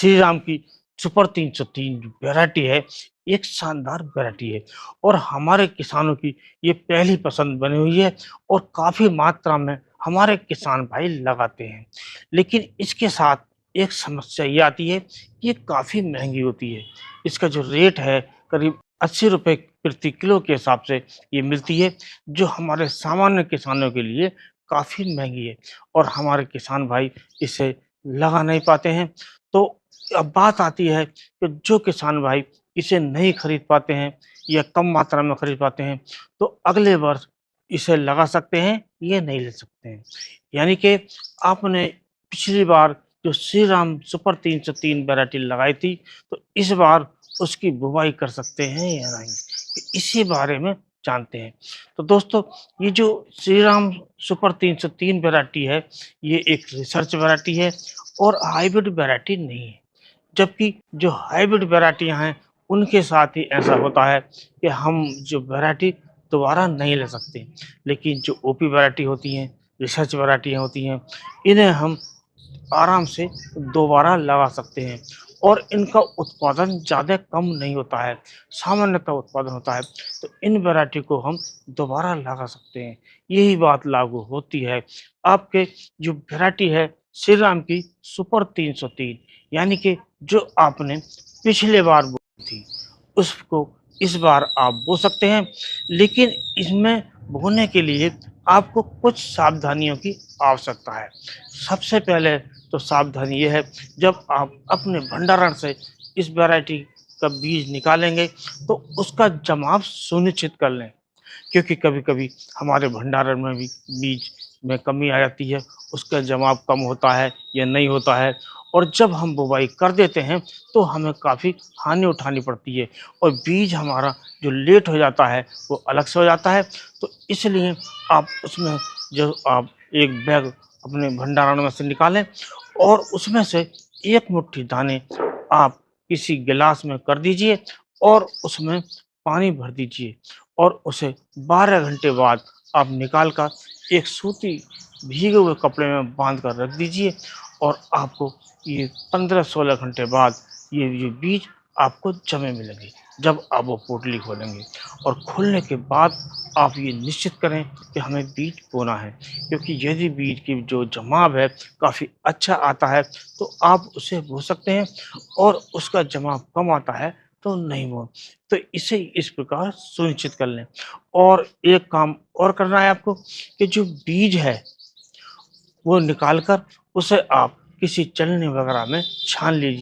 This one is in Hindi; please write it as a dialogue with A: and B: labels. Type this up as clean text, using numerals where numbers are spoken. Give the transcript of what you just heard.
A: श्री राम की सुपर 303 वैरायटी है, एक शानदार वैरायटी है और हमारे किसानों की ये पहली पसंद बनी हुई है और काफ़ी मात्रा में हमारे किसान भाई लगाते हैं। लेकिन इसके साथ एक समस्या ये आती है कि ये काफ़ी महँगी होती है। इसका जो रेट है करीब ₹80 प्रति किलो के हिसाब से ये मिलती है, जो हमारे सामान्य किसानों के लिए काफ़ी महँगी है और हमारे किसान भाई इसे लगा नहीं पाते हैं। तो अब बात आती है कि जो किसान भाई इसे नहीं खरीद पाते हैं या कम मात्रा में खरीद पाते हैं, तो अगले वर्ष इसे लगा सकते हैं, ये नहीं ले सकते हैं। यानी कि आपने पिछली बार जो श्री राम सुपर 303 वैरायटी लगाई थी, तो इस बार उसकी बुवाई कर सकते हैं या नहीं? तो इसी बारे में जानते हैं। तो दोस्तों, ये जो श्री राम सुपर 303 वैरायटी है, ये एक रिसर्च वैरायटी है और हाइब्रिड वैरायटी नहीं है। जबकि जो हाइब्रिड वैरायटियाँ हैं, उनके साथ ही ऐसा होता है कि हम जो वैरायटी दोबारा नहीं ले सकते। लेकिन जो ओपी वैरायटी होती हैं, रिसर्च वैरायटियाँ होती हैं, इन्हें हम आराम से दोबारा लगा सकते हैं और इनका उत्पादन ज़्यादा कम नहीं होता है, सामान्यतः उत्पादन होता है। तो इन वैरायटी को हम दोबारा लगा सकते हैं। यही बात लागू होती है आपके जो वैरायटी है श्री राम की सुपर 303, यानी कि जो आपने पिछले बार बोई थी, उसको इस बार आप बो सकते हैं। लेकिन इसमें बोने के लिए आपको कुछ सावधानियों की आवश्यकता है। सबसे पहले तो सावधानी ये है, जब आप अपने भंडारण से इस वैरायटी का बीज निकालेंगे, तो उसका जमाव सुनिश्चित कर लें। क्योंकि कभी-कभी हमारे भंडारण में भी बीज में कमी आ जाती है, उसका जमाव कम होता है या नहीं होता है और जब हम बुवाई कर देते हैं, तो हमें काफ़ी हानि उठानी पड़ती है और बीज हमारा जो लेट हो जाता है, वो अलग से हो जाता है। तो इसलिए आप उसमें जो आप एक बैग अपने भंडारण में से निकालें और उसमें से एक मुट्ठी दाने आप किसी गिलास में कर दीजिए और उसमें पानी भर दीजिए और उसे 12 घंटे बाद आप निकाल कर एक सूती भीगे हुए कपड़े में बांध कर रख दीजिए और आपको ये 15-16 घंटे बाद ये बीज आपको जमे मिलेंगे। जब आप वो पोटली खोलेंगे और खोलने के बाद आप ये निश्चित करें कि हमें बीज बोना है, क्योंकि यदि बीज की जो जमाव है काफ़ी अच्छा आता है, तो आप उसे बो सकते हैं और उसका जमाव कम आता है, तो नहीं बो। तो इसे इस प्रकार सुनिश्चित कर लें और एक काम और करना है आपको कि जो बीज है, वो निकाल कर उसे आप किसी छलनी वगैरह में छान लीजिए।